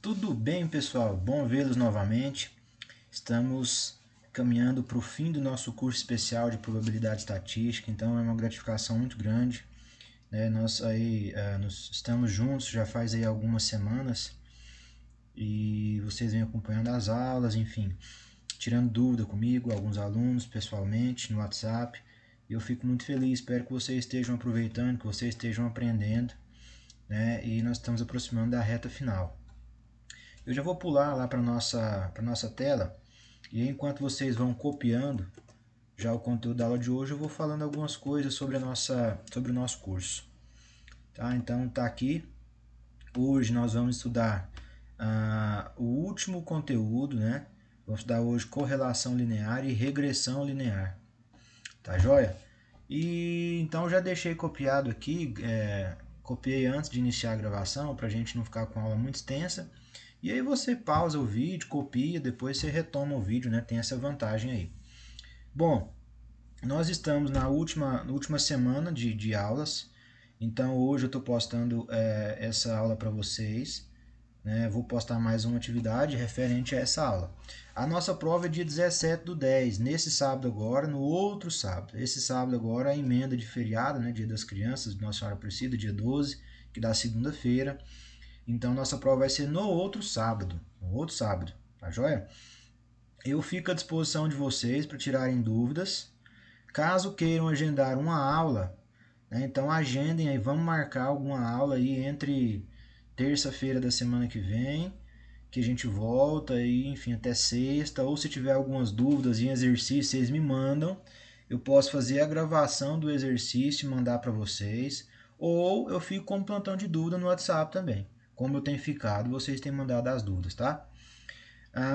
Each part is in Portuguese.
Tudo bem, pessoal? Bom vê-los novamente. Estamos caminhando para o fim do nosso curso especial de probabilidade estatística, então é uma gratificação muito grande, né? Nós estamos juntos já faz aí algumas semanas e vocês vêm acompanhando as aulas, enfim, tirando dúvida comigo, alguns alunos pessoalmente no WhatsApp. Eu fico muito feliz, espero que vocês estejam aproveitando, que vocês estejam aprendendo, né? E nós estamos aproximando da reta final. Eu já vou pular lá para nossa tela e enquanto vocês vão copiando já o conteúdo da aula de hoje, eu vou falando algumas coisas sobre o nosso curso. Tá? Então tá aqui. Hoje nós vamos estudar o último conteúdo, né? Vamos estudar hoje correlação linear e regressão linear. Tá joia? E então eu já deixei copiado aqui, copiei antes de iniciar a gravação para a gente não ficar com a aula muito extensa. E aí você pausa o vídeo, copia, depois você retoma o vídeo, né? Tem essa vantagem aí. Bom, nós estamos na última semana de aulas, então hoje eu estou postando essa aula para vocês. Né? Vou postar mais uma atividade referente a essa aula. A nossa prova é dia 17/10, nesse sábado agora, no outro sábado. Esse sábado agora é a emenda de feriado, né? Dia das Crianças, de Nossa Senhora Aparecida, dia 12, que dá segunda-feira. Então nossa prova vai ser no outro sábado, tá joia? Eu fico à disposição de vocês para tirarem dúvidas. Caso queiram agendar uma aula, né, então agendem aí, vamos marcar alguma aula aí entre terça-feira da semana que vem, que a gente volta aí, enfim, até sexta, ou se tiver algumas dúvidas em exercício, vocês me mandam. Eu posso fazer a gravação do exercício e mandar para vocês, ou eu fico com um plantão de dúvida no WhatsApp também. Como eu tenho ficado, vocês têm mandado as dúvidas, tá?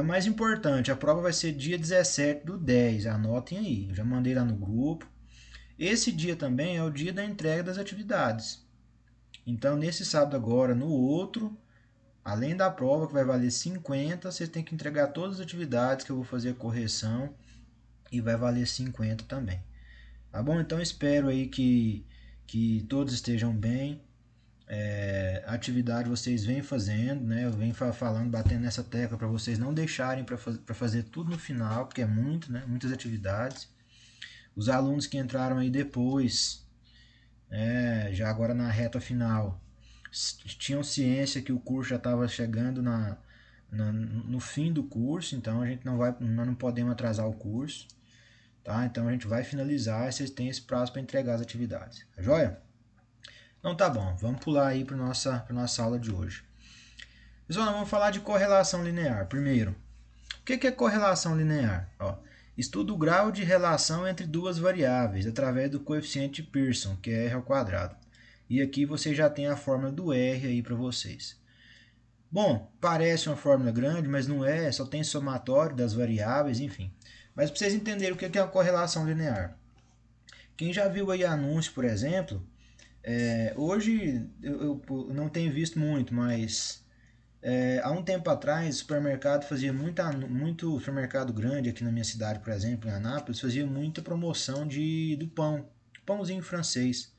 Mais importante, a prova vai ser dia 17/10, anotem aí, eu já mandei lá no grupo. Esse dia também é o dia da entrega das atividades. Então, nesse sábado agora, no outro, além da prova que vai valer 50, vocês têm que entregar todas as atividades que eu vou fazer a correção e vai valer 50 também. Tá bom? Então, espero aí que todos estejam bem. A atividade vocês vêm fazendo, né? Eu venho falando, batendo nessa tecla para vocês não deixarem para fazer tudo no final, porque é muito, né? Muitas atividades. Os alunos que entraram aí depois, já agora na reta final, tinham ciência que o curso já estava chegando no fim do curso, então nós não podemos atrasar o curso, tá? Então a gente vai finalizar e vocês têm esse prazo para entregar as atividades, tá joia? Então tá bom, vamos pular aí para nossa aula de hoje. Pessoal, nós vamos falar de correlação linear. Primeiro, o que é correlação linear? Estuda o grau de relação entre duas variáveis através do coeficiente de Pearson, que é R ao quadrado. E aqui você já tem a fórmula do R aí para vocês. Bom, parece uma fórmula grande, mas não é, só tem somatório das variáveis, enfim. Mas para vocês entenderem o que é uma correlação linear. Quem já viu aí anúncio, por exemplo, hoje eu não tenho visto muito, mas há um tempo atrás o supermercado fazia muito supermercado grande aqui na minha cidade, por exemplo, em Anápolis, fazia muita promoção do pão, pãozinho francês.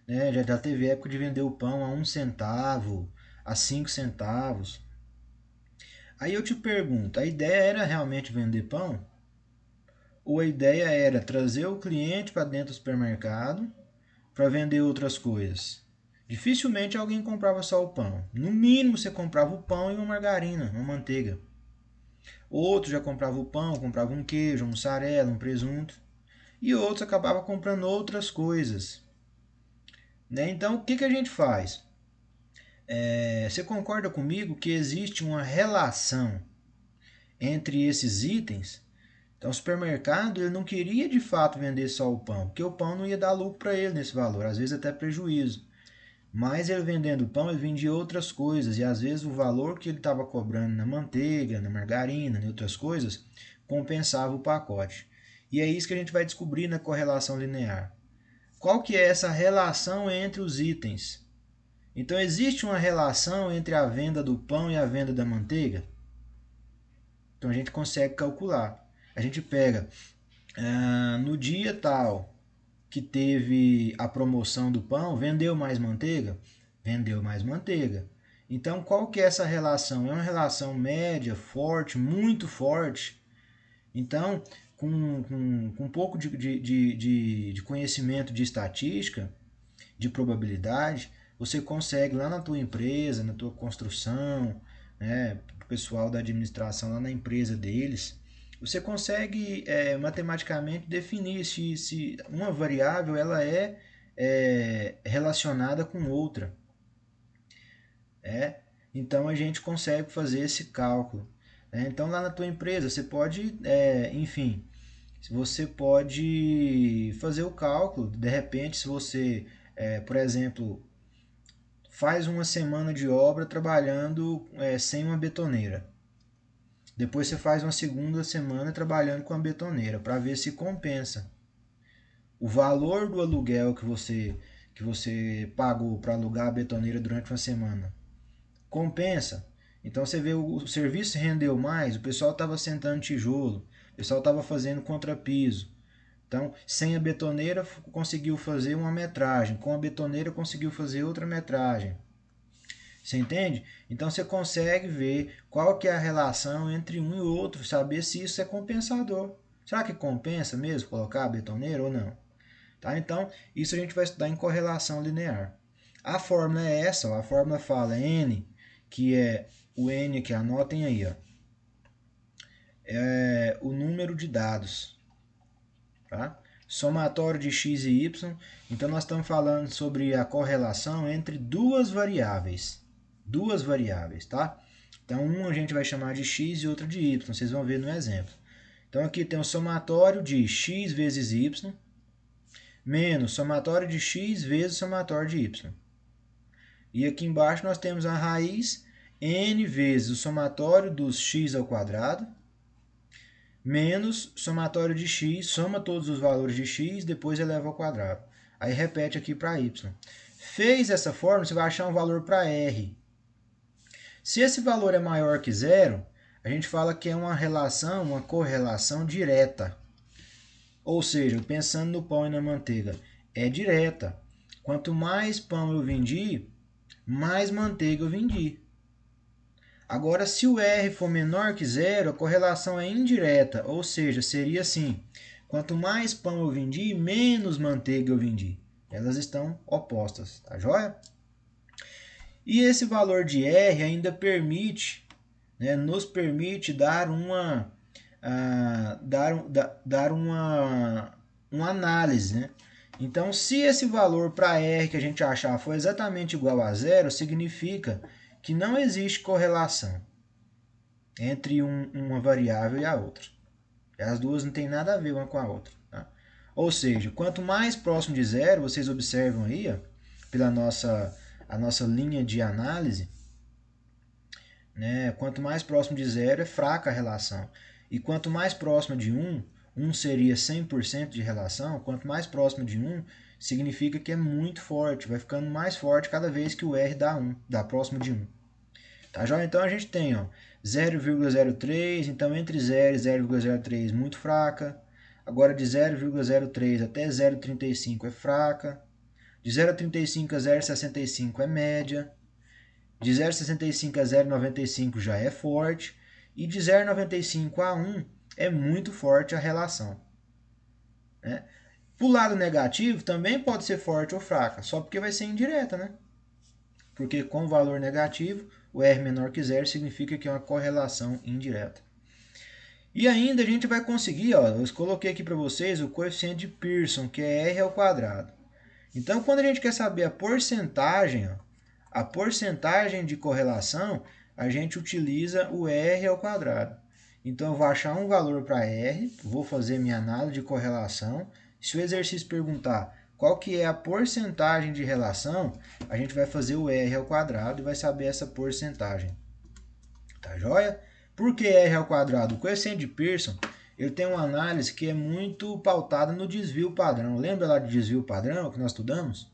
Né? Já teve época de vender o pão a 1 centavo, a 5 centavos. Aí eu te pergunto, a ideia era realmente vender pão? Ou a ideia era trazer o cliente para dentro do supermercado para vender outras coisas? Dificilmente alguém comprava só o pão. No mínimo você comprava o pão e uma margarina, uma manteiga. Outros já compravam o pão, compravam um queijo, um mussarela, um presunto. E outros acabavam comprando outras coisas. Né? Então o que a gente faz? Você concorda comigo que existe uma relação entre esses itens? Então o supermercado ele não queria de fato vender só o pão, porque o pão não ia dar lucro para ele nesse valor, às vezes até prejuízo. Mas ele vendendo pão, ele vendia outras coisas, e às vezes o valor que ele estava cobrando na manteiga, na margarina, em outras coisas, compensava o pacote. E é isso que a gente vai descobrir na correlação linear. Qual que é essa relação entre os itens? Então existe uma relação entre a venda do pão e a venda da manteiga? Então a gente consegue calcular. A gente pega no dia tal que teve a promoção do pão, vendeu mais manteiga? Vendeu mais manteiga. Então, qual que é essa relação? É uma relação média, forte, muito forte. Então, com um pouco de conhecimento de estatística, de probabilidade, você consegue lá na tua empresa, na tua construção, né, o pessoal da administração lá na empresa deles, você consegue matematicamente definir se uma variável ela é relacionada com outra. Então a gente consegue fazer esse cálculo. Então lá na tua empresa você pode, enfim, você pode fazer o cálculo. De repente, se você, por exemplo, faz uma semana de obra trabalhando sem uma betoneira. Depois você faz uma segunda semana trabalhando com a betoneira para ver se compensa. O valor do aluguel que você pagou para alugar a betoneira durante uma semana compensa. Então você vê o serviço rendeu mais, o pessoal estava sentando tijolo, o pessoal estava fazendo contrapiso. Então, sem a betoneira conseguiu fazer uma metragem, com a betoneira conseguiu fazer outra metragem. Você entende? Então você consegue ver qual que é a relação entre um e outro, saber se isso é compensador. Será que compensa mesmo colocar a betoneira ou não? Tá? Então, isso a gente vai estudar em correlação linear. A fórmula é essa, ó, a fórmula fala N, que é o N que anotem aí, ó, é o número de dados, tá? Somatório de x e y. Então nós estamos falando sobre a correlação entre duas variáveis. Duas variáveis, tá? Então uma a gente vai chamar de x e outra de y. Vocês vão ver no exemplo. Então aqui tem o somatório de x vezes y menos somatório de x vezes somatório de y. E aqui embaixo nós temos a raiz n vezes o somatório dos x ao quadrado menos somatório de x, soma todos os valores de x, depois eleva ao quadrado. Aí repete aqui para y. Fez essa fórmula, você vai achar um valor para r. Se esse valor é maior que zero, a gente fala que é uma relação, uma correlação direta. Ou seja, pensando no pão e na manteiga, é direta. Quanto mais pão eu vendi, mais manteiga eu vendi. Agora, se o R for menor que zero, a correlação é indireta, ou seja, seria assim: quanto mais pão eu vendi, menos manteiga eu vendi. Elas estão opostas, tá joia? E esse valor de R ainda permite, né, nos permite dar uma análise, né? Então, se esse valor para R que a gente achar for exatamente igual a zero, significa que não existe correlação entre uma variável e a outra. As duas não têm nada a ver uma com a outra. Tá? Ou seja, quanto mais próximo de zero, vocês observam aí, ó, pela a nossa linha de análise, né, quanto mais próximo de zero é fraca a relação. E quanto mais próximo de 1 seria 100% de relação, quanto mais próximo de 1, significa que é muito forte, vai ficando mais forte cada vez que o R dá próximo de 1. Tá joia? Então a gente tem 0,03, então entre 0 e 0,03 muito fraca. Agora de 0,03 até 0,35 é fraca. De 0,35 a 0,65 é média. De 0,65 a 0,95 já é forte. E de 0,95 a 1 é muito forte a relação. Né? Pro lado negativo também pode ser forte ou fraca, só porque vai ser indireta, né? Porque com valor negativo, o R menor que zero significa que é uma correlação indireta. E ainda a gente vai conseguir, ó, eu coloquei aqui para vocês o coeficiente de Pearson, que é R ao quadrado. Então, quando a gente quer saber a porcentagem, ó, a porcentagem de correlação, a gente utiliza o R ao quadrado. Então, eu vou achar um valor para R, vou fazer minha análise de correlação. Se o exercício perguntar qual que é a porcentagem de relação, a gente vai fazer o R ao quadrado e vai saber essa porcentagem. Tá joia? Por que R ao quadrado? O coeficiente de Pearson, ele tem uma análise que é muito pautada no desvio padrão. Lembra lá do desvio padrão que nós estudamos?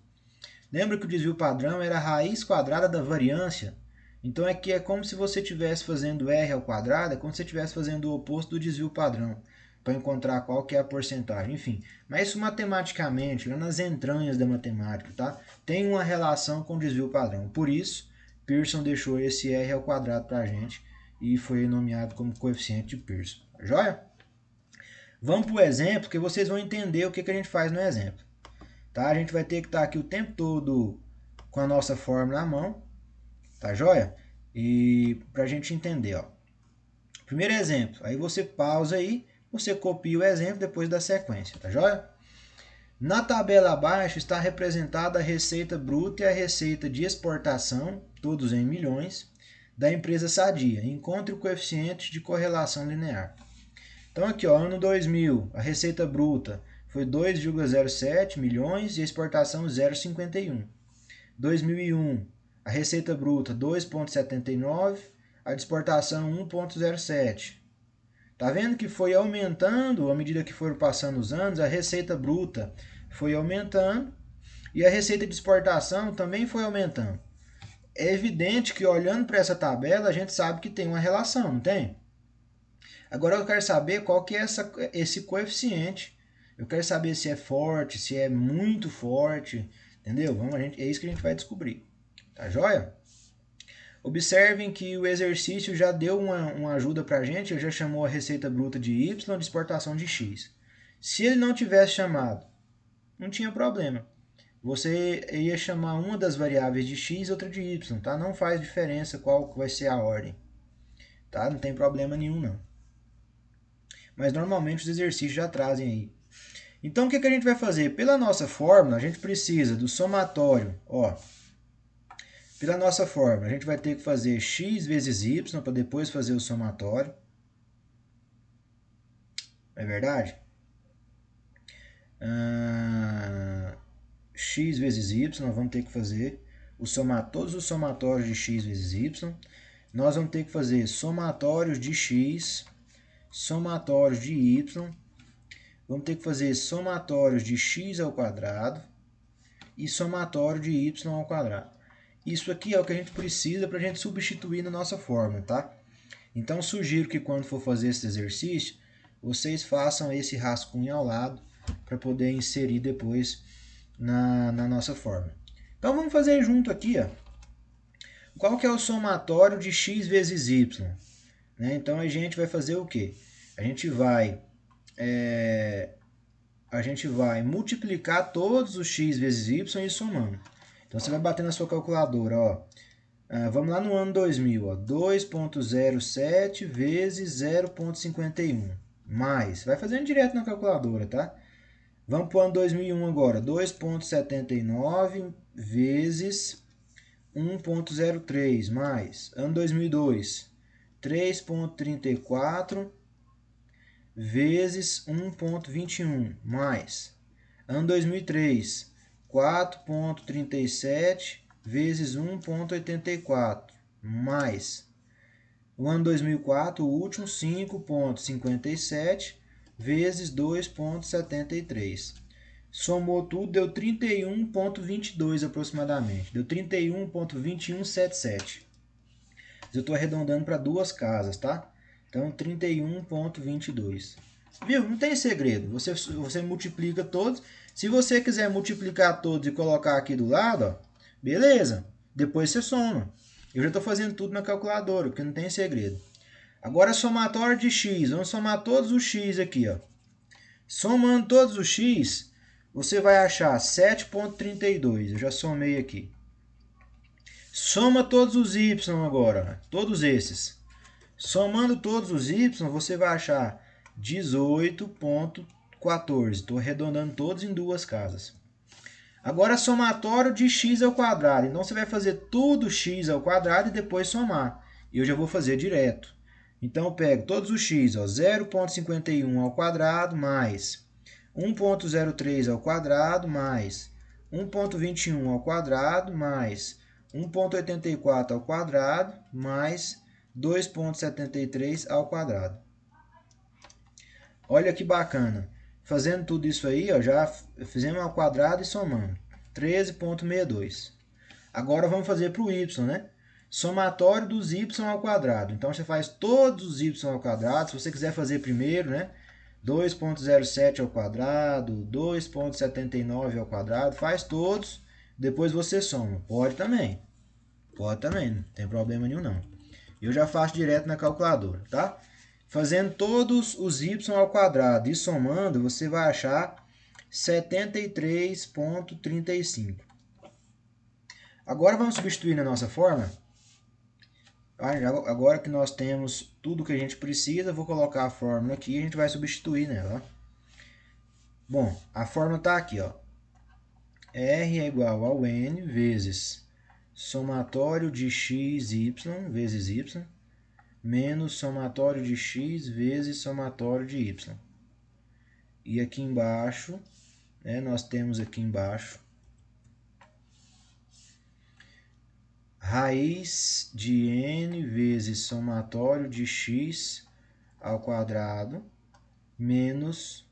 Lembra que o desvio padrão era a raiz quadrada da variância? Então aqui é como se você estivesse fazendo R ao quadrado, é como se você estivesse fazendo o oposto do desvio padrão, para encontrar qual que é a porcentagem, enfim. Mas isso matematicamente, lá nas entranhas da matemática, tá? Tem uma relação com o desvio padrão. Por isso, Pearson deixou esse r ao quadrado para a gente e foi nomeado como coeficiente de Pearson. Tá joia? Vamos para o exemplo, que vocês vão entender o que a gente faz no exemplo. Tá? A gente vai ter que estar aqui o tempo todo com a nossa fórmula na mão. Tá joia? E para a gente entender, ó. Primeiro exemplo, aí você pausa aí, você copia o exemplo depois da sequência, tá joia? Na tabela abaixo está representada a receita bruta e a receita de exportação, todos em milhões, da empresa Sadia. Encontre o coeficiente de correlação linear. Então aqui, ó, ano 2000, a receita bruta foi 2,07 milhões e a exportação 0,51. 2001, a receita bruta 2,79, a de exportação 1,07. Tá vendo que foi aumentando à medida que foram passando os anos, a receita bruta foi aumentando e a receita de exportação também foi aumentando. É evidente que olhando para essa tabela a gente sabe que tem uma relação, não tem? Agora eu quero saber qual que é esse coeficiente. Eu quero saber se é forte, se é muito forte, entendeu? É isso que a gente vai descobrir. Tá joia? Observem que o exercício já deu uma ajuda para a gente, ele já chamou a receita bruta de Y, de exportação de X. Se ele não tivesse chamado, não tinha problema. Você ia chamar uma das variáveis de X e outra de Y, tá? Não faz diferença qual vai ser a ordem, tá? Não tem problema nenhum, não. Mas normalmente os exercícios já trazem aí. Então o que a gente vai fazer? Pela nossa fórmula, a gente precisa do somatório, ó. Pela nossa fórmula, a gente vai ter que fazer x vezes y para depois fazer o somatório. É verdade? X vezes y, nós vamos ter que fazer todos os somatórios de x vezes y. Nós vamos ter que fazer somatórios de x, somatórios de y. Vamos ter que fazer somatórios de x ao quadrado e somatório de y ao quadrado. Isso aqui é o que a gente precisa para a gente substituir na nossa fórmula, tá? Então, sugiro que quando for fazer esse exercício, vocês façam esse rascunho ao lado para poder inserir depois na nossa fórmula. Então, vamos fazer junto aqui, ó. Qual que é o somatório de x vezes y? Né? Então, a gente vai fazer o quê? A gente vai multiplicar todos os x vezes y e somando. Então, você vai bater na sua calculadora, ó. Vamos lá no ano 2000, ó. 2,07 vezes 0,51. Mais. Vai fazendo direto na calculadora, tá? Vamos para o ano 2001 agora. 2,79 vezes 1,03. Mais. Ano 2002. 3,34 vezes 1,21. Mais. Ano 2003. 4,37 vezes 1,84, mais o ano 2004, o último, 5,57 vezes 2,73. Somou tudo, deu 31,22 aproximadamente. Deu 31,2177. Eu estou arredondando para duas casas, tá? Então, 31,22. Viu? Não tem segredo. Você multiplica todos. Se você quiser multiplicar todos e colocar aqui do lado, ó, beleza. Depois você soma. Eu já estou fazendo tudo na calculadora, porque não tem segredo. Agora, somatório de x. Vamos somar todos os x aqui, ó. Somando todos os x, você vai achar 7,32. Eu já somei aqui. Soma todos os y agora, todos esses. Somando todos os y, você vai achar 18,14. Estou arredondando todos em duas casas. Agora, somatório de x ao quadrado. Então, você vai fazer tudo x ao quadrado e depois somar. E eu já vou fazer direto. Então, eu pego todos os x, 0,51 ao quadrado, mais 1,03 ao quadrado, mais 1,21 ao quadrado, mais 1,84 ao quadrado, mais 2,73 ao quadrado. Olha que bacana. Fazendo tudo isso aí, ó, já fizemos ao quadrado e somando. 13,62. Agora vamos fazer para o y, né? Somatório dos y ao quadrado. Então, você faz todos os y ao quadrado. Se você quiser fazer primeiro, né? 2,07 ao quadrado, 2,79 ao quadrado. Faz todos, depois você soma. Pode também. Pode também, não tem problema nenhum não. Eu já faço direto na calculadora, tá? Fazendo todos os y ao quadrado e somando, você vai achar 73,35. Agora vamos substituir na nossa forma. Agora que nós temos tudo que a gente precisa, vou colocar a fórmula aqui e a gente vai substituir nela. Bom, a fórmula está aqui, ó. R é igual ao N vezes somatório de x, y, vezes y, menos somatório de x vezes somatório de y. E aqui embaixo, né, nós temos aqui embaixo raiz de n vezes somatório de x ao quadrado menos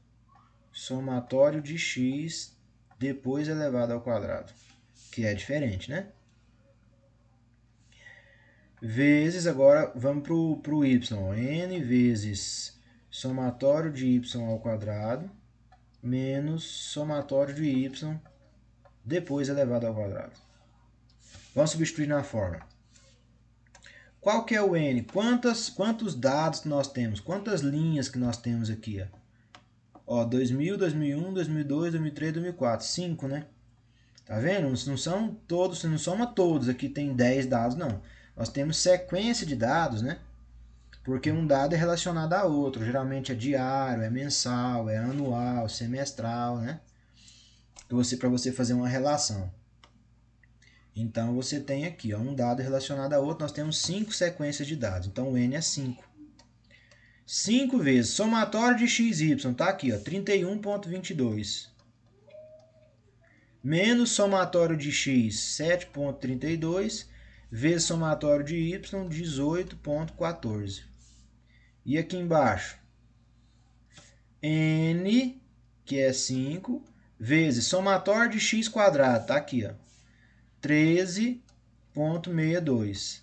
somatório de x depois elevado ao quadrado, que é diferente, né? Vezes, agora vamos para o y, n vezes somatório de y ao quadrado menos somatório de y depois elevado ao quadrado. Vamos substituir na fórmula. Qual que é o n? Quantos dados nós temos? Quantas linhas que nós temos aqui? Ó, 2000, 2001, 2002, 2003, 2004. 5, né? Tá vendo? Não são todos, não soma todos. Aqui tem 10 dados, não. Nós temos sequência de dados, né? Porque um dado é relacionado a outro. Geralmente é diário, é mensal, é anual, semestral, né? Para você fazer uma relação. Então, você tem aqui ó, um dado relacionado a outro. Nós temos 5 sequências de dados. Então, o n é 5. 5 vezes somatório de x, y. Tá aqui, ó, 31,22. Menos somatório de x, 7,32. Vezes somatório de y, 18,14. E aqui embaixo, n, que é 5, vezes somatório de x quadrado. Tá aqui, ó. 13,62.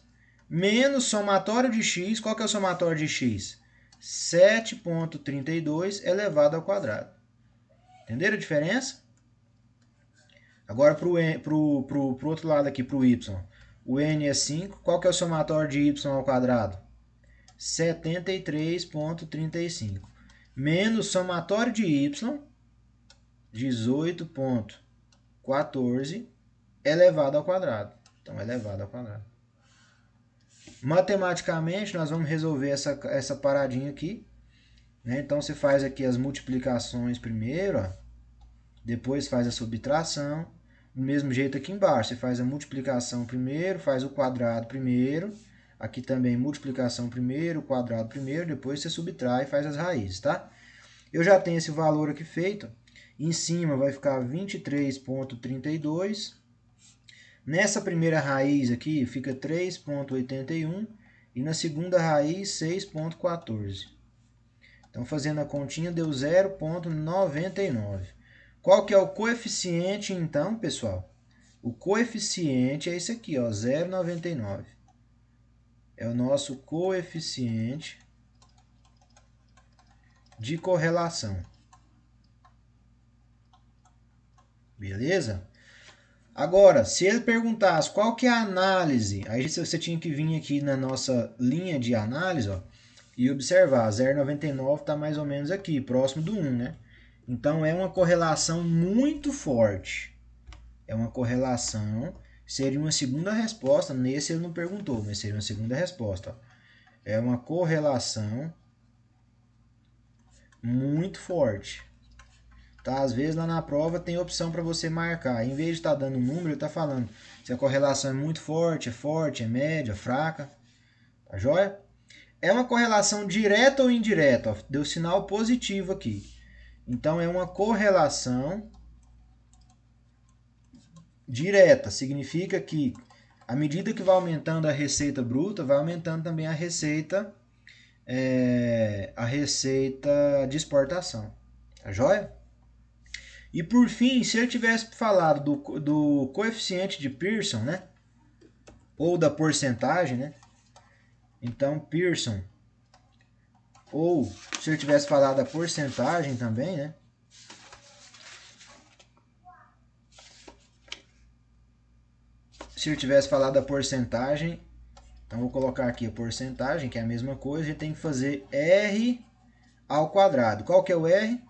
Menos somatório de x, qual que é o somatório de x? 7,32 elevado ao quadrado. Entenderam a diferença? Agora para o outro lado aqui, para o y. O n é 5, qual que é o somatório de y ao quadrado? 73,35. Menos somatório de y, 18,14 elevado ao quadrado. Então, elevado ao quadrado. Matematicamente, nós vamos resolver essa paradinha aqui. Né? Então, você faz aqui as multiplicações primeiro, ó. Depois faz a subtração. Do mesmo jeito aqui embaixo, você faz a multiplicação primeiro, faz o quadrado primeiro. Aqui também multiplicação primeiro, quadrado primeiro, depois você subtrai e faz as raízes, tá? Eu já tenho esse valor aqui feito. Em cima vai ficar 23,32. Nessa primeira raiz aqui fica 3,81 e na segunda raiz 6,14. Então fazendo a continha deu 0,99. Qual que é o coeficiente então, pessoal? O coeficiente é esse aqui, ó, 0,99. É o nosso coeficiente de correlação. Beleza? Agora, se ele perguntasse qual que é a análise, aí você tinha que vir aqui na nossa linha de análise, ó, e observar, 0,99 está mais ou menos aqui, próximo do 1, né? Então, é uma correlação muito forte. É uma correlação, seria uma segunda resposta, nesse ele não perguntou, mas seria uma segunda resposta. Ó. É uma correlação muito forte. Tá? Às vezes lá na prova tem opção para você marcar. Em vez de estar dando um número, ele está falando se a correlação é muito forte, é média, fraca. Tá joia? É uma correlação direta ou indireta? Ó. Deu sinal positivo aqui. Então é uma correlação direta. Significa que à medida que vai aumentando a receita bruta, vai aumentando também a receita de exportação. Tá joia? E por fim, se ele tivesse falado do coeficiente de Pearson, né? Ou da porcentagem, né? Então, Pearson. Ou se ele tivesse falado da porcentagem também, né? Se se eu tivesse falado da porcentagem, então vou colocar aqui a porcentagem, que é a mesma coisa, a gente tem que fazer R ao quadrado. Qual que é o R?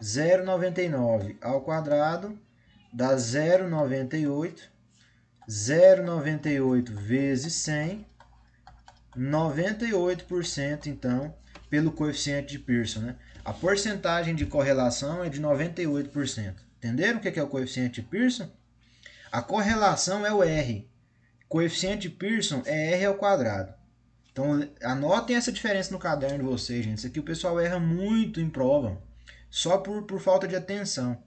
0,99 ao quadrado dá 0,98. 0,98 vezes 100, 98%, então, pelo coeficiente de Pearson, né? A porcentagem de correlação é de 98%. Entenderam o que é o coeficiente de Pearson? A correlação é o R. Coeficiente de Pearson é R ao quadrado. Então, anotem essa diferença no caderno de vocês, gente. Isso aqui o pessoal erra muito em prova, só por falta de atenção.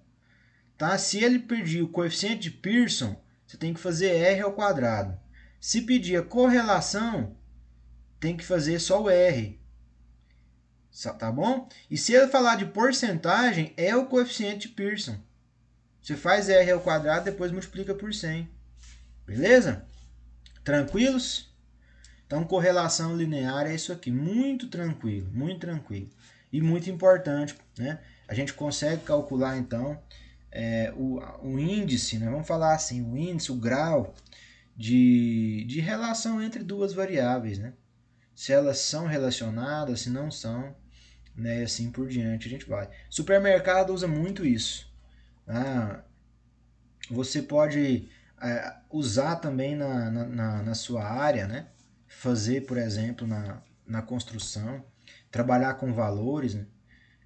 Tá? Se ele pedir o coeficiente de Pearson, você tem que fazer R ao quadrado. Se pedir a correlação, tem que fazer só o R. Tá bom? E se ele falar de porcentagem, é o coeficiente de Pearson. Você faz R ao quadrado, depois multiplica por 100. Beleza? Tranquilos? Então, correlação linear é isso aqui. Muito tranquilo, muito tranquilo. E muito importante, né? A gente consegue calcular, então, o índice, né? Vamos falar assim, o índice, o grau de relação entre duas variáveis, né? Se elas são relacionadas, se não são, né? E assim por diante a gente vai. Supermercado usa muito isso. Você pode usar também na sua área, né? Fazer, por exemplo, na construção, trabalhar com valores, né?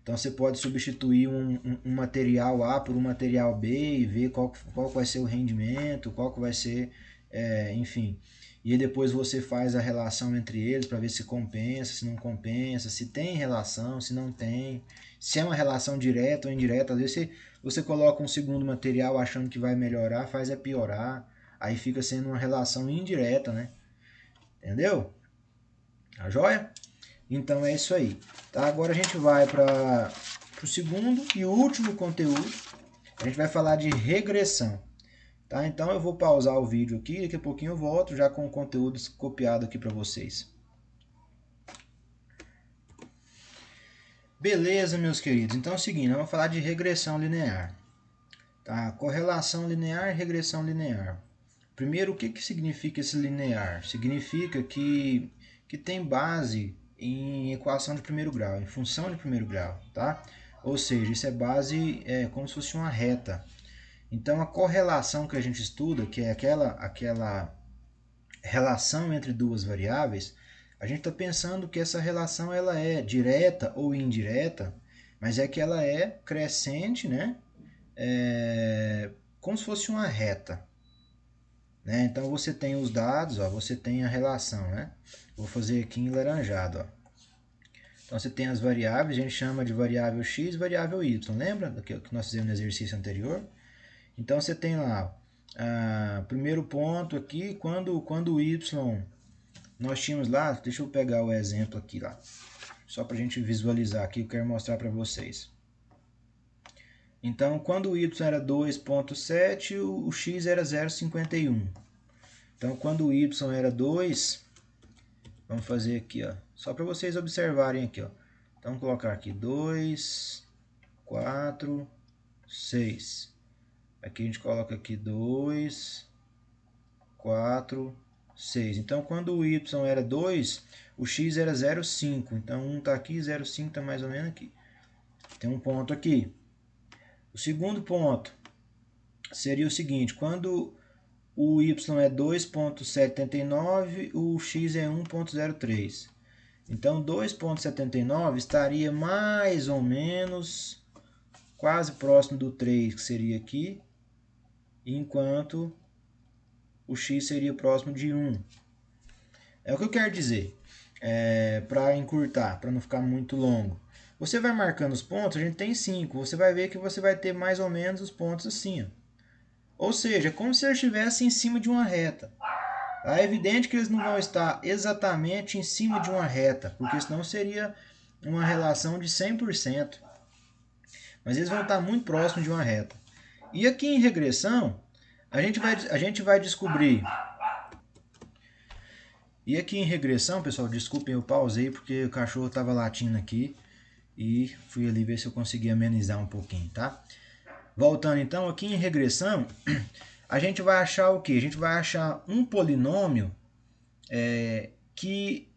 Então você pode substituir um material A por um material B e ver qual vai ser o rendimento, qual que vai ser, enfim. E aí depois você faz a relação entre eles para ver se compensa, se não compensa, se tem relação, se não tem, se é uma relação direta ou indireta. Às vezes você coloca um segundo material achando que vai melhorar, faz piorar, aí fica sendo uma relação indireta, né? Entendeu? Tá joia? Então é isso aí. Tá? Agora a gente vai para o segundo e último conteúdo. A gente vai falar de regressão. Tá? Então eu vou pausar o vídeo aqui, daqui a pouquinho eu volto já com o conteúdo copiado aqui para vocês. Beleza, meus queridos. Então é o seguinte, vamos falar de regressão linear. Tá? Correlação linear e regressão linear. Primeiro, o que significa esse linear? Significa que tem base em equação de primeiro grau, em função de primeiro grau, tá? Ou seja, isso é base como se fosse uma reta. Então, a correlação que a gente estuda, que é aquela relação entre duas variáveis, a gente está pensando que essa relação ela é direta ou indireta, mas é que ela é crescente, né? Como se fosse uma reta. Né? Então você tem os dados, ó, você tem a relação, né? Vou fazer aqui em laranjado, ó. Então você tem as variáveis, a gente chama de variável x e variável y, lembra do que nós fizemos no exercício anterior? Então você tem lá, primeiro ponto aqui, quando o y, nós tínhamos lá, deixa eu pegar o exemplo aqui lá, só para a gente visualizar aqui, eu quero mostrar para vocês. Então, quando o y era 2,7, o x era 0,51. Então, quando o y era 2, vamos fazer aqui, ó, só para vocês observarem aqui, ó. Então, vamos colocar aqui 2, 4, 6. Aqui a gente coloca aqui 2, 4, 6. Então, quando o y era 2, o x era 0,5. Então, 1 está aqui, 0,5 está mais ou menos aqui. Tem um ponto aqui. O segundo ponto seria o seguinte, quando o y é 2,79, o x é 1,03. Então, 2,79 estaria mais ou menos quase próximo do 3, que seria aqui, enquanto o x seria próximo de 1. É o que eu quero dizer, para encurtar, para não ficar muito longo. Você vai marcando os pontos, a gente tem 5, você vai ver que você vai ter mais ou menos os pontos assim, ó. Ou seja, é como se eles estivessem em cima de uma reta. É evidente que eles não vão estar exatamente em cima de uma reta, porque senão seria uma relação de 100%. Mas eles vão estar muito próximos de uma reta. E aqui em regressão, a gente vai descobrir... E aqui em regressão, pessoal, desculpem, eu pausei porque o cachorro estava latindo aqui e fui ali ver se eu conseguia amenizar um pouquinho, tá? Voltando então, aqui em regressão, a gente vai achar o quê? A gente vai achar um polinômio que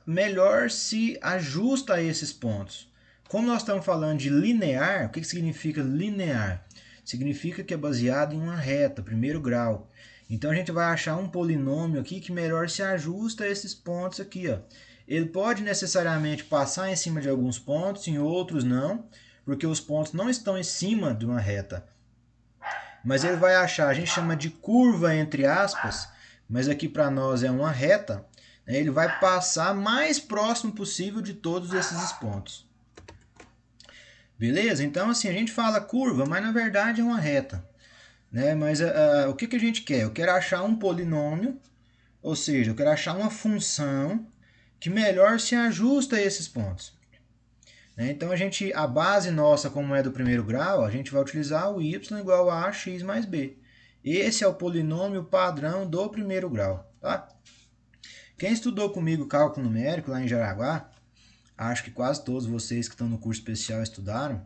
melhor se ajusta a esses pontos. Como nós estamos falando de linear, o que significa linear? Significa que é baseado em uma reta, primeiro grau. Então a gente vai achar um polinômio aqui que melhor se ajusta a esses pontos aqui, ó. Ele pode necessariamente passar em cima de alguns pontos, em outros não, porque os pontos não estão em cima de uma reta. Mas ele vai achar, a gente chama de curva entre aspas, mas aqui para nós é uma reta, né? Ele vai passar mais próximo possível de todos esses pontos. Beleza? Então assim, a gente fala curva, mas na verdade é uma reta. Né? Mas o que a gente quer? Eu quero achar um polinômio, ou seja, eu quero achar uma função que melhor se ajusta a esses pontos. Né? Então a base nossa, como é do primeiro grau, a gente vai utilizar o y igual a x mais b. Esse é o polinômio padrão do primeiro grau. Tá? Quem estudou comigo cálculo numérico lá em Jaraguá, acho que quase todos vocês que estão no curso especial estudaram,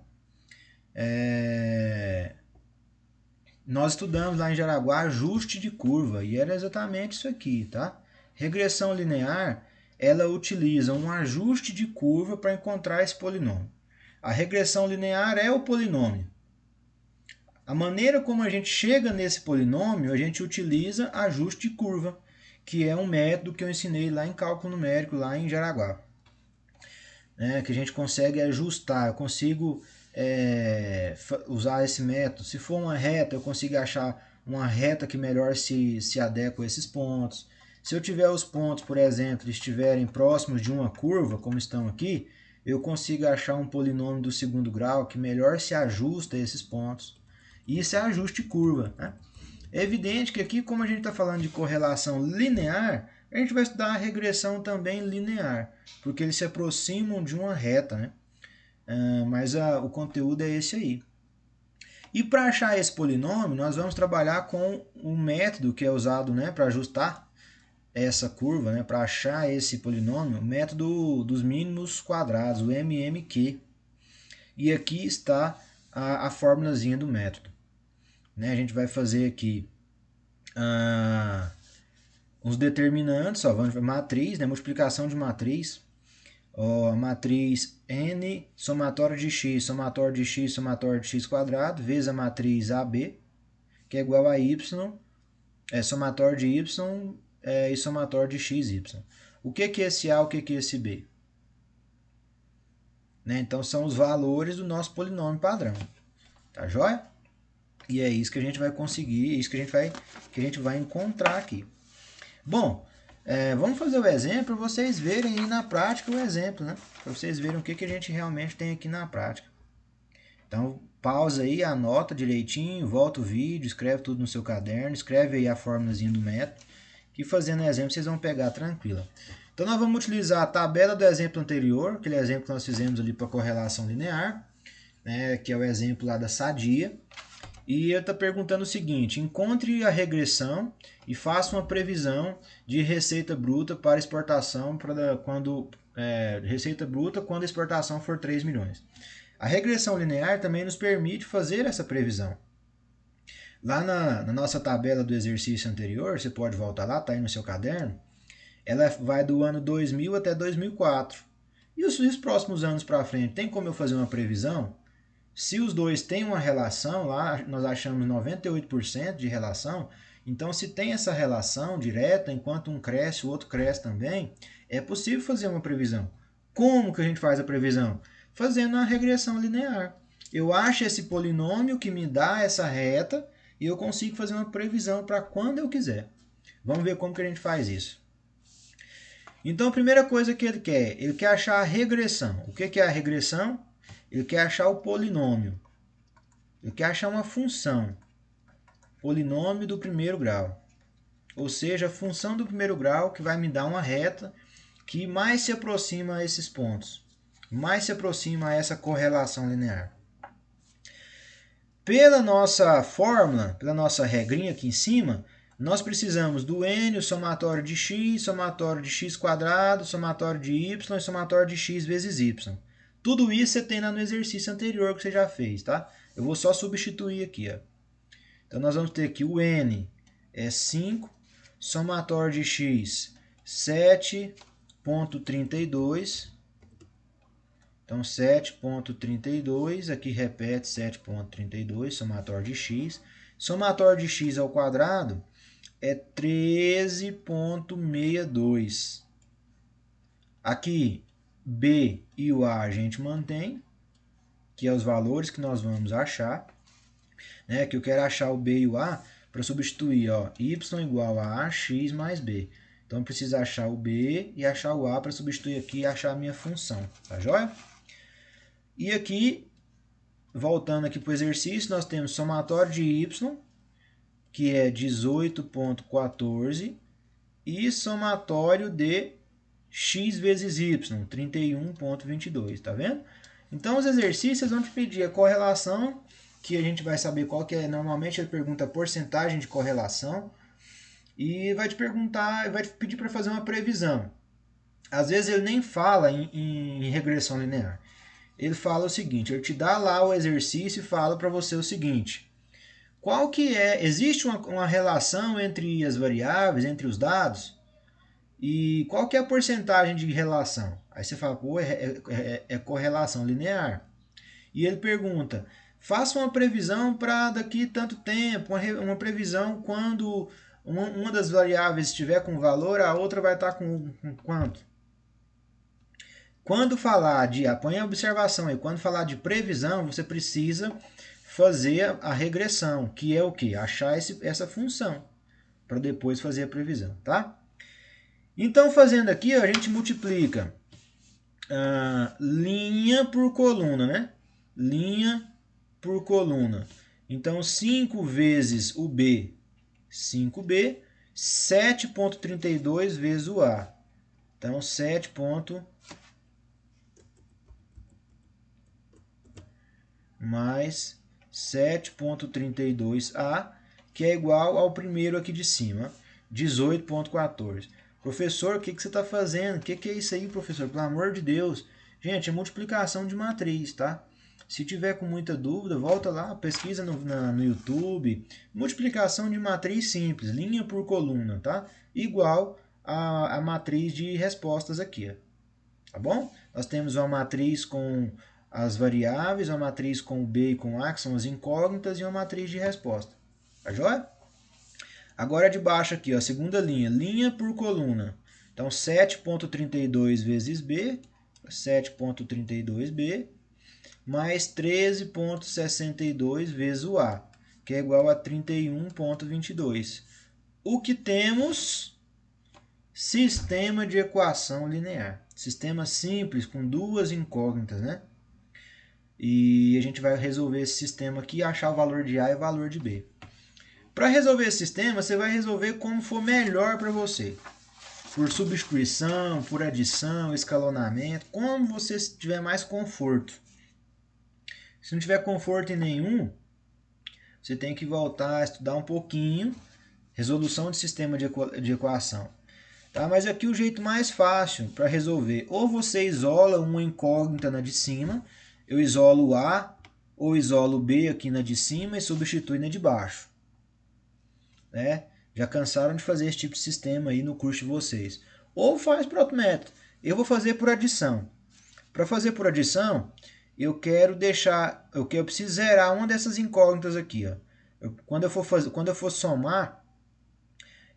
nós estudamos lá em Jaraguá ajuste de curva e era exatamente isso aqui, tá? Regressão linear, ela utiliza um ajuste de curva para encontrar esse polinômio. A regressão linear é o polinômio. A maneira como a gente chega nesse polinômio, a gente utiliza ajuste de curva, que é um método que eu ensinei lá em cálculo numérico, lá em Jaraguá. Que a gente consegue ajustar, eu consigo usar esse método. Se for uma reta, eu consigo achar uma reta que melhor se adequa a esses pontos. Se eu tiver os pontos, por exemplo, estiverem próximos de uma curva, como estão aqui, eu consigo achar um polinômio do segundo grau que melhor se ajusta a esses pontos. Isso é ajuste de curva. Né? É evidente que aqui, como a gente está falando de correlação linear, a gente vai estudar a regressão também linear, porque eles se aproximam de uma reta, né? Mas o conteúdo é esse aí. E para achar esse polinômio, nós vamos trabalhar com um método que é usado, né, para ajustar essa curva, né, para achar esse polinômio, o método dos mínimos quadrados, o MMQ. E aqui está a formulazinha do método. Né? A gente vai fazer aqui uns determinantes, ó, matriz, né, multiplicação de matriz. A matriz n somatório de x, somatório de x, somatório de x quadrado, vezes a matriz AB, que é igual a y, somatório de y e somatório de xy. O que é esse A, o que é esse B? Né? Então, são os valores do nosso polinômio padrão. Tá joia? E é isso que a gente vai conseguir, é isso que a gente vai encontrar aqui. Bom, vamos fazer o exemplo para vocês verem aí na prática o exemplo, né? Para vocês verem o que a gente realmente tem aqui na prática. Então, pausa aí, anota direitinho, volta o vídeo, escreve tudo no seu caderno, escreve aí a formulazinha do método, que fazendo o exemplo vocês vão pegar tranquila. Então, nós vamos utilizar a tabela do exemplo anterior, aquele exemplo que nós fizemos ali para correlação linear, né, que é o exemplo lá da sadia. E ele está perguntando o seguinte: encontre a regressão e faça uma previsão de receita bruta para exportação receita bruta quando a exportação for 3 milhões. A regressão linear também nos permite fazer essa previsão. Lá na nossa tabela do exercício anterior, você pode voltar lá, está aí no seu caderno, ela vai do ano 2000 até 2004. E os próximos anos para frente, tem como eu fazer uma previsão? Se os dois têm uma relação, lá nós achamos 98% de relação, então se tem essa relação direta, enquanto um cresce, o outro cresce também, é possível fazer uma previsão. Como que a gente faz a previsão? Fazendo a regressão linear. Eu acho esse polinômio que me dá essa reta e eu consigo fazer uma previsão para quando eu quiser. Vamos ver como que a gente faz isso. Então a primeira coisa que ele quer achar a regressão. O que é a regressão? Ele quer achar o polinômio. Ele quer achar uma função. Polinômio do primeiro grau. Ou seja, a função do primeiro grau que vai me dar uma reta que mais se aproxima a esses pontos. Mais se aproxima a essa correlação linear. Pela nossa fórmula, pela nossa regrinha aqui em cima, nós precisamos do n, o somatório de x, somatório de x quadrado, somatório de y e somatório de x vezes y. Tudo isso você tem lá no exercício anterior que você já fez, tá? Eu vou só substituir aqui, ó. Então, nós vamos ter aqui o n é 5, somatório de x 7,32. Então, 7,32, aqui repete 7,32, somatório de x. Somatório de x ao quadrado é 13,62. Aqui, b e o a gente mantém, que é os valores que nós vamos achar. Né? Que eu quero achar o b e o a para substituir, ó, y igual a x mais b. Então, eu preciso achar o b e achar o a para substituir aqui e achar a minha função. Tá joia? E aqui, voltando aqui para o exercício, nós temos somatório de y, que é 18,14, e somatório de x vezes y, 31,22, tá vendo? Então, os exercícios vão te pedir a correlação, que a gente vai saber qual que é. Normalmente ele pergunta a porcentagem de correlação, e vai te perguntar, vai te pedir para fazer uma previsão. Às vezes ele nem fala em regressão linear. Ele fala o seguinte, ele te dá lá o exercício e fala para você o seguinte: qual que é, existe uma relação entre as variáveis, entre os dados, e qual que é a porcentagem de relação? Aí você fala, pô, é correlação linear. E ele pergunta, faça uma previsão para daqui tanto tempo, uma previsão quando uma das variáveis estiver com valor, a outra vai estar com quanto? Quando falar de, põe a observação aí, quando falar de previsão, você precisa fazer a regressão, que é o quê? Achar essa função, para depois fazer a previsão, tá? Então, fazendo aqui, a gente multiplica linha por coluna, né? Linha por coluna. Então, 5 vezes o B, 5B, 7,32 vezes o A. Então, 7. Mais 7,32A, que é igual ao primeiro aqui de cima, 18,14. Professor, o que você está fazendo? O que é isso aí, professor? Pelo amor de Deus. Gente, é multiplicação de matriz, tá? Se tiver com muita dúvida, volta lá, pesquisa no YouTube. Multiplicação de matriz simples, linha por coluna, tá? Igual a matriz de respostas aqui, ó. Tá bom? Nós temos uma matriz com as variáveis, uma matriz com B e com A, que são as incógnitas, e uma matriz de resposta. Tá joia? Agora de baixo aqui, ó, a segunda linha, linha por coluna. Então, 7,32 vezes B, 7,32B, mais 13,62 vezes o A, que é igual a 31,22. O que temos? Sistema de equação linear. Sistema simples, com duas incógnitas, né? E a gente vai resolver esse sistema aqui e achar o valor de A e o valor de B. Para resolver esse sistema, você vai resolver como for melhor para você. Por substituição, por adição, escalonamento, como você tiver mais conforto. Se não tiver conforto em nenhum, você tem que voltar a estudar um pouquinho resolução de sistema de equação. Tá? Mas aqui o jeito mais fácil para resolver, ou você isola uma incógnita na de cima, eu isolo A ou isolo B aqui na de cima e substitui na de baixo. Né? Já cansaram de fazer esse tipo de sistema aí no curso de vocês. Ou faz por outro método. Eu vou fazer por adição. Para fazer por adição, eu preciso zerar uma dessas incógnitas aqui. Ó. Quando eu for somar,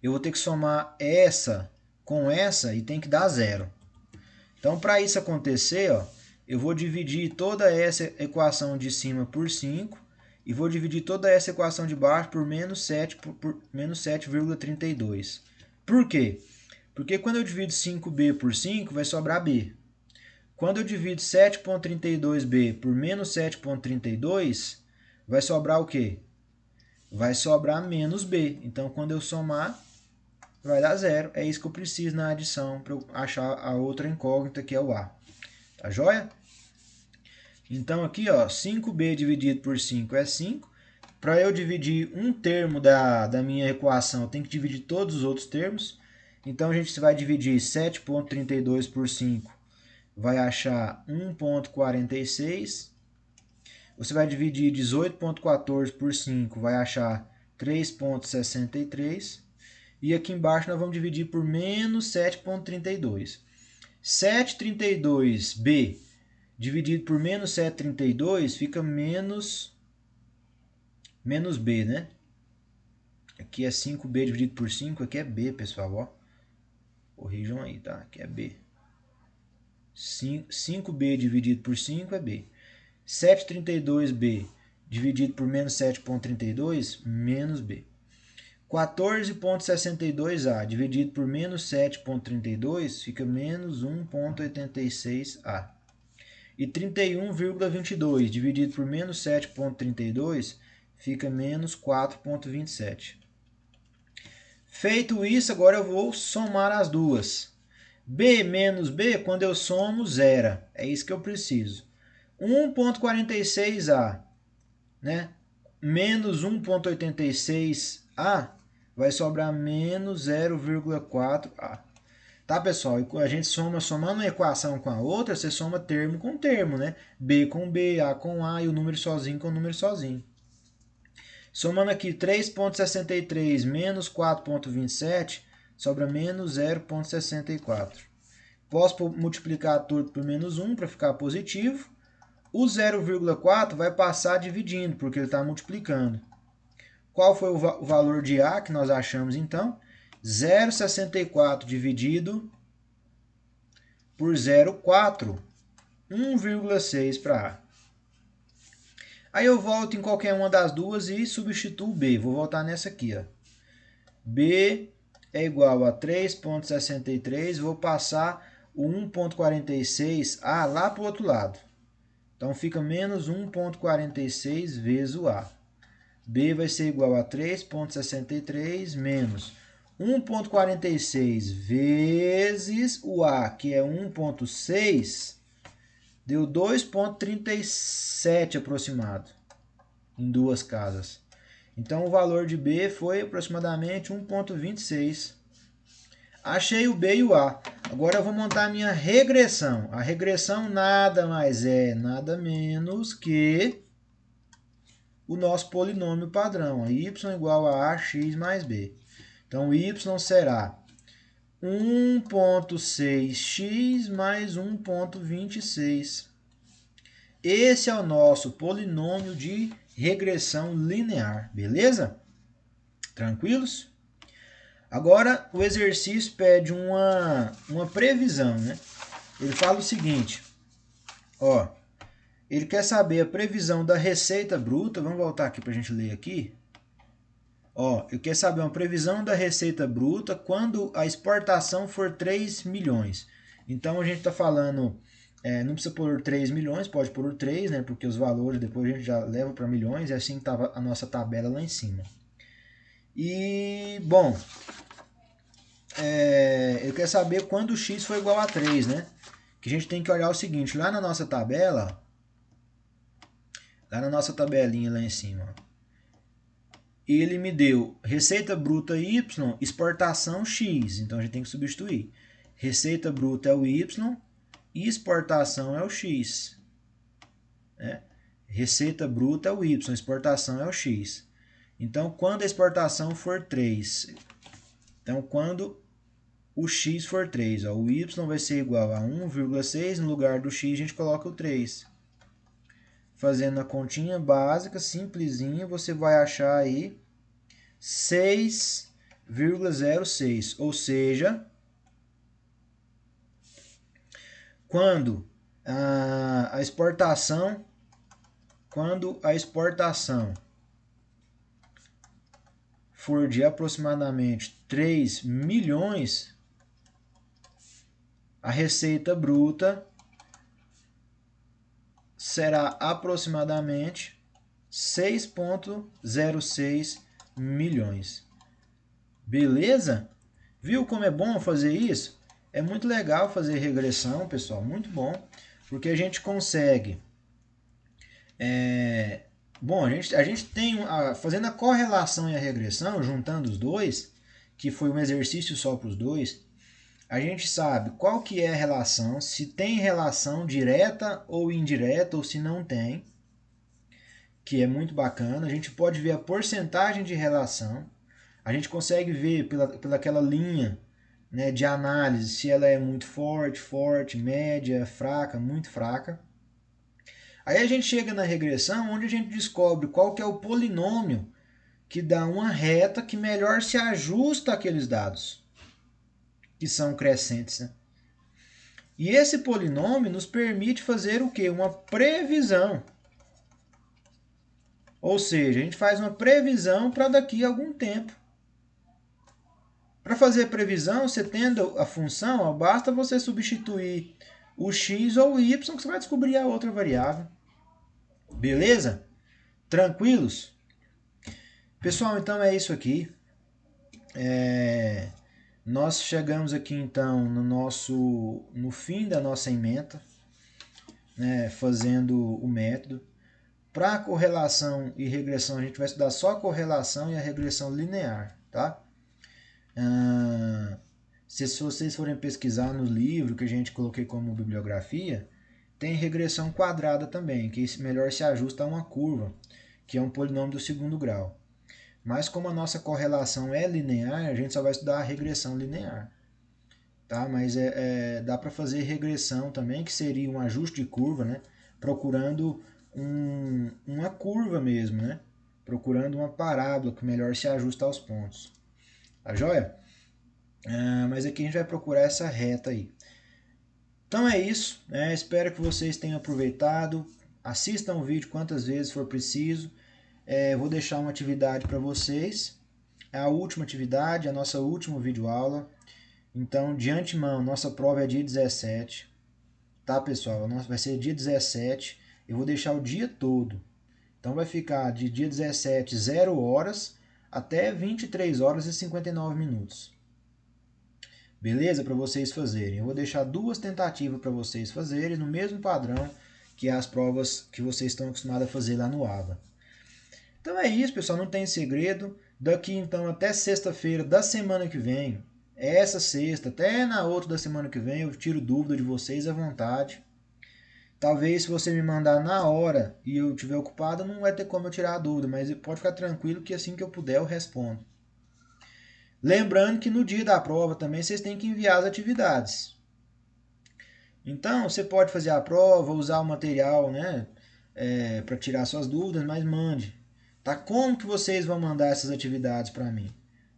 eu vou ter que somar essa com essa e tem que dar zero. Então, para isso acontecer, ó, eu vou dividir toda essa equação de cima por 5 e vou dividir toda essa equação de baixo por menos 7,32. Por quê? Porque quando eu divido 5b por 5, vai sobrar b. Quando eu divido 7,32b por menos 7,32, vai sobrar o quê? Vai sobrar menos b. Então, quando eu somar, vai dar zero. É isso que eu preciso na adição para eu achar a outra incógnita, que é o A. Tá joia? Então, aqui, ó, 5b dividido por 5 é 5. Para eu dividir um termo da minha equação, eu tenho que dividir todos os outros termos. Então, a gente vai dividir 7,32 por 5. Vai achar 1,46. Você vai dividir 18,14 por 5. Vai achar 3,63. E aqui embaixo nós vamos dividir por menos 7,32. 7,32b dividido por menos 7,32 fica menos b, né? Aqui é 5b dividido por 5, aqui é b, pessoal, ó. Corrijam aí, tá? Aqui é b. 5b dividido por 5 é b. 7,32b dividido por menos 7,32, menos b. 14,62a dividido por menos 7,32 fica menos 1,86a. E 31,22 dividido por menos 7,32 fica menos 4,27. Feito isso, agora eu vou somar as duas. B menos B, quando eu somo, zera. É isso que eu preciso. 1,46a, né? Menos 1,86a, vai sobrar menos 0,4a. Tá, pessoal? E a gente somando uma equação com a outra, você soma termo com termo, né? B com B, A com A e o número sozinho com o número sozinho. Somando aqui 3,63 menos 4,27, sobra menos 0,64. Posso multiplicar tudo por menos 1 para ficar positivo. O 0,4 vai passar dividindo, porque ele está multiplicando. Qual foi o valor de A que nós achamos então? 0,64 dividido por 0,4, 1,6 para A. Aí eu volto em qualquer uma das duas e substituo B. Vou voltar nessa aqui, ó. B é igual a 3,63. Vou passar o 1,46A lá para o outro lado. Então fica menos 1,46 vezes o A. B vai ser igual a 3,63 menos 1,46 vezes o A, que é 1,6, deu 2,37 aproximado, em duas casas. Então o valor de B foi aproximadamente 1,26. Achei o B e o A. Agora eu vou montar a minha regressão. A regressão nada mais é, nada menos que o nosso polinômio padrão, y igual a ax mais b. Então, y será 1,6x mais 1,26. Esse é o nosso polinômio de regressão linear, beleza? Tranquilos? Agora, o exercício pede uma previsão, né? Ele fala o seguinte, ó, ele quer saber a previsão da receita bruta. Vamos voltar aqui para a gente ler aqui. Ó, ele quer saber uma previsão da receita bruta quando a exportação for 3 milhões. Então, a gente está falando, não precisa pôr 3 milhões, pode pôr 3, né? Porque os valores depois a gente já leva para milhões, e assim estava a nossa tabela lá em cima. E, bom, ele quer saber quando o x for igual a 3, né? Que a gente tem que olhar o seguinte, lá na nossa tabela, lá na nossa tabelinha lá em cima, ele me deu receita bruta y, exportação x. Então a gente tem que substituir. Receita bruta é o y e exportação é o x. Né? Receita bruta é o y, exportação é o x. Então quando a exportação for 3, então quando o x for 3, ó, o y vai ser igual a 1,6, no lugar do x a gente coloca o 3. Fazendo a continha básica, simplesinha, você vai achar aí 6,06. Ou seja, quando a exportação for de aproximadamente 3 milhões, a receita bruta será aproximadamente 6,06 milhões. Beleza? Viu como é bom fazer isso? É muito legal fazer regressão, pessoal, muito bom, porque a gente consegue... Bom, a gente tem, fazendo a correlação e a regressão, juntando os dois, que foi um exercício só para os dois, a gente sabe qual que é a relação, se tem relação direta ou indireta, ou se não tem. que é muito bacana. A gente pode ver a porcentagem de relação. A gente consegue ver pela aquela linha, né, de análise se ela é muito forte, forte, média, fraca, muito fraca. Aí a gente chega na regressão, onde a gente descobre qual que é o polinômio que dá uma reta que melhor se ajusta àqueles dados, que são crescentes, né? E esse polinômio nos permite fazer o quê? Uma previsão. Ou seja, a gente faz uma previsão para daqui a algum tempo. Para fazer previsão, você tendo a função, basta você substituir o x ou o y, que você vai descobrir a outra variável. Beleza? Tranquilos? Pessoal, então é isso aqui. Nós chegamos aqui então no fim da nossa ementa, né, fazendo o método. Para correlação e regressão, a gente vai estudar só a correlação e a regressão linear, tá? Se vocês forem pesquisar no livro que a gente coloquei como bibliografia, tem regressão quadrada também, que melhor se ajusta a uma curva, que é um polinômio do segundo grau. Mas como a nossa correlação é linear, a gente só vai estudar a regressão linear. Tá? Mas dá para fazer regressão também, que seria um ajuste de curva, né? Procurando uma curva mesmo, né? Procurando uma parábola que melhor se ajusta aos pontos. Tá joia? Mas aqui a gente vai procurar essa reta aí. Então é isso, né? Espero que vocês tenham aproveitado. Assistam o vídeo quantas vezes for preciso. Vou deixar uma atividade para vocês. É a última atividade, a nossa última videoaula. Então, de antemão, nossa prova é dia 17. Tá, pessoal? Vai ser dia 17. Eu vou deixar o dia todo. Então, vai ficar de dia 17, 0 horas, até 23 horas e 59 minutos. Beleza? Para vocês fazerem. Eu vou deixar 2 tentativas para vocês fazerem, no mesmo padrão que as provas que vocês estão acostumados a fazer lá no AVA. Então é isso, pessoal. Não tem segredo. Daqui, então, até sexta-feira da semana que vem, essa sexta, até na outra da semana que vem, eu tiro dúvida de vocês à vontade. Talvez se você me mandar na hora e eu estiver ocupado, não vai ter como eu tirar a dúvida, mas pode ficar tranquilo que assim que eu puder eu respondo. Lembrando que no dia da prova também vocês têm que enviar as atividades. Então, você pode fazer a prova, usar o material, né, para tirar suas dúvidas, mas mande. Tá? Como que vocês vão mandar essas atividades para mim?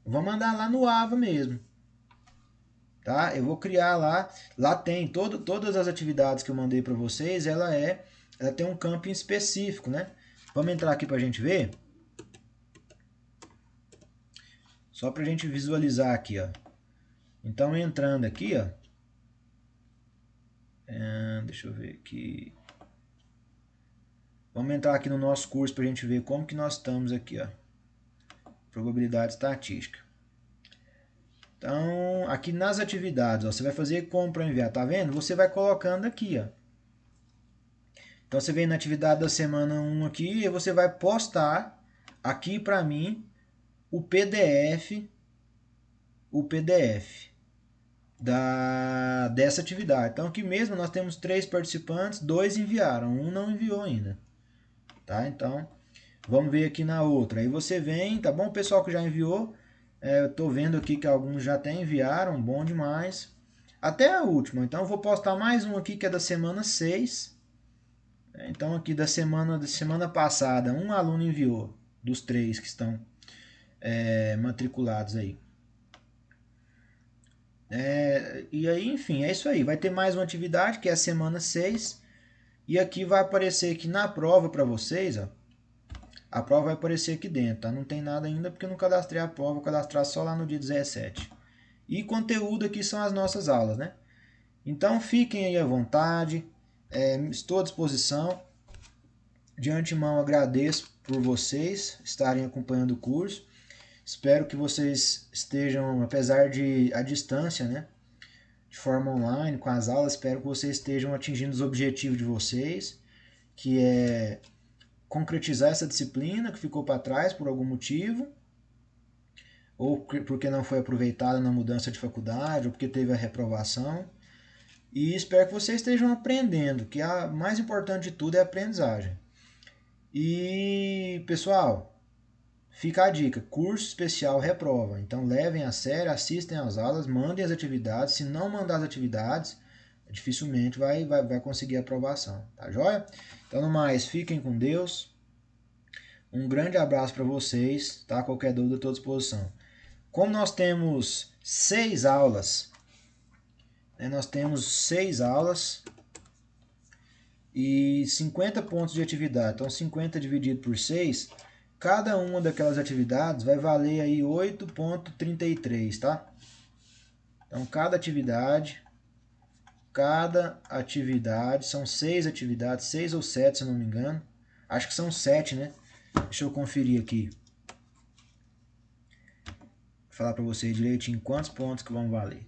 Eu vou mandar lá no AVA mesmo. Tá? Eu vou criar lá tem todas as atividades que eu mandei para vocês, ela tem um campo específico, né? Vamos entrar aqui para a gente ver? Só para a gente visualizar aqui, ó. Então, entrando aqui, ó. Deixa eu ver aqui. Vamos entrar aqui no nosso curso para a gente ver como que nós estamos aqui, ó. Probabilidade estatística. Então, aqui nas atividades, ó, você vai fazer como para enviar, tá vendo? Você vai colocando aqui, ó. Então, você vem na atividade da semana 1 aqui e você vai postar aqui para mim o PDF dessa atividade. Então, aqui mesmo nós temos 3 participantes, 2 enviaram, um não enviou ainda. Tá? Então, vamos ver aqui na outra. Aí você vem, tá bom? O pessoal que já enviou, eu tô vendo aqui que alguns já até enviaram, bom demais. Até a última. Então, eu vou postar mais um aqui que é da semana 6. Então, aqui da semana passada, um aluno enviou, dos 3 que estão matriculados aí. E aí, enfim, é isso aí. Vai ter mais uma atividade, que é a semana 6. E aqui vai aparecer aqui na prova para vocês, ó. A prova vai aparecer aqui dentro, tá? Não tem nada ainda porque eu não cadastrei a prova, vou cadastrar só lá no dia 17. E conteúdo aqui são as nossas aulas, né? Então fiquem aí à vontade, estou à disposição. De antemão agradeço por vocês estarem acompanhando o curso. Espero que vocês estejam, apesar de a distância, né? De forma online, com as aulas, espero que vocês estejam atingindo os objetivos de vocês, que é concretizar essa disciplina que ficou para trás por algum motivo, ou porque não foi aproveitada na mudança de faculdade, ou porque teve a reprovação. E espero que vocês estejam aprendendo, que a mais importante de tudo é a aprendizagem. E, pessoal, fica a dica, curso especial reprova. Então levem a sério, assistem às aulas, mandem as atividades. Se não mandar as atividades, dificilmente vai conseguir aprovação, tá joia? Então, no mais, fiquem com Deus. Um grande abraço para vocês, tá? Qualquer dúvida, estou à disposição. Como nós temos 6 aulas, né? Nós temos 6 aulas e 50 pontos de atividade. Então, 50 dividido por 6, cada uma daquelas atividades vai valer aí 8,33, tá? Então, cada atividade, são 6 atividades, 6 ou 7, se eu não me engano. Acho que são 7, né? Deixa eu conferir aqui. Vou falar para vocês direitinho quantos pontos que vão valer.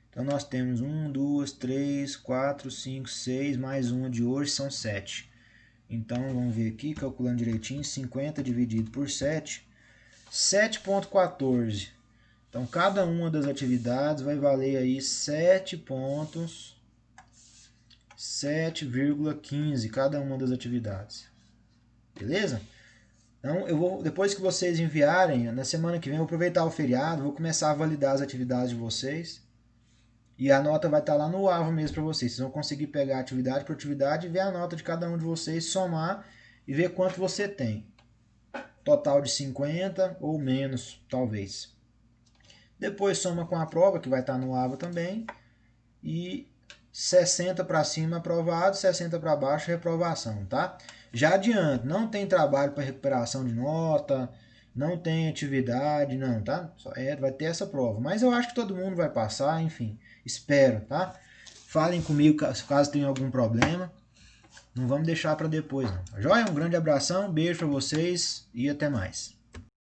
Então nós temos 1, 2, 3, 4, 5, 6, mais uma de hoje, são 7. Então vamos ver aqui, calculando direitinho, 50 dividido por 7, 7,14. Então cada uma das atividades vai valer aí 7 pontos, 7,15 cada uma das atividades. Beleza? Então, eu vou, depois que vocês enviarem, na semana que vem, eu vou aproveitar o feriado, vou começar a validar as atividades de vocês. E a nota vai estar lá no AVO mesmo para vocês. Vocês vão conseguir pegar atividade por atividade e ver a nota de cada um de vocês, somar e ver quanto você tem. Total de 50 ou menos, talvez. Depois soma com a prova, que vai estar no AVO também. E 60 para cima aprovado, 60 para baixo reprovação, tá? Já adianto, não tem trabalho para recuperação de nota, não tem atividade, não, tá? Só vai ter essa prova. Mas eu acho que todo mundo vai passar, enfim, espero, tá? Falem comigo caso tenha algum problema. Não vamos deixar para depois, não. Tá joia? Um grande abração, beijo para vocês e até mais.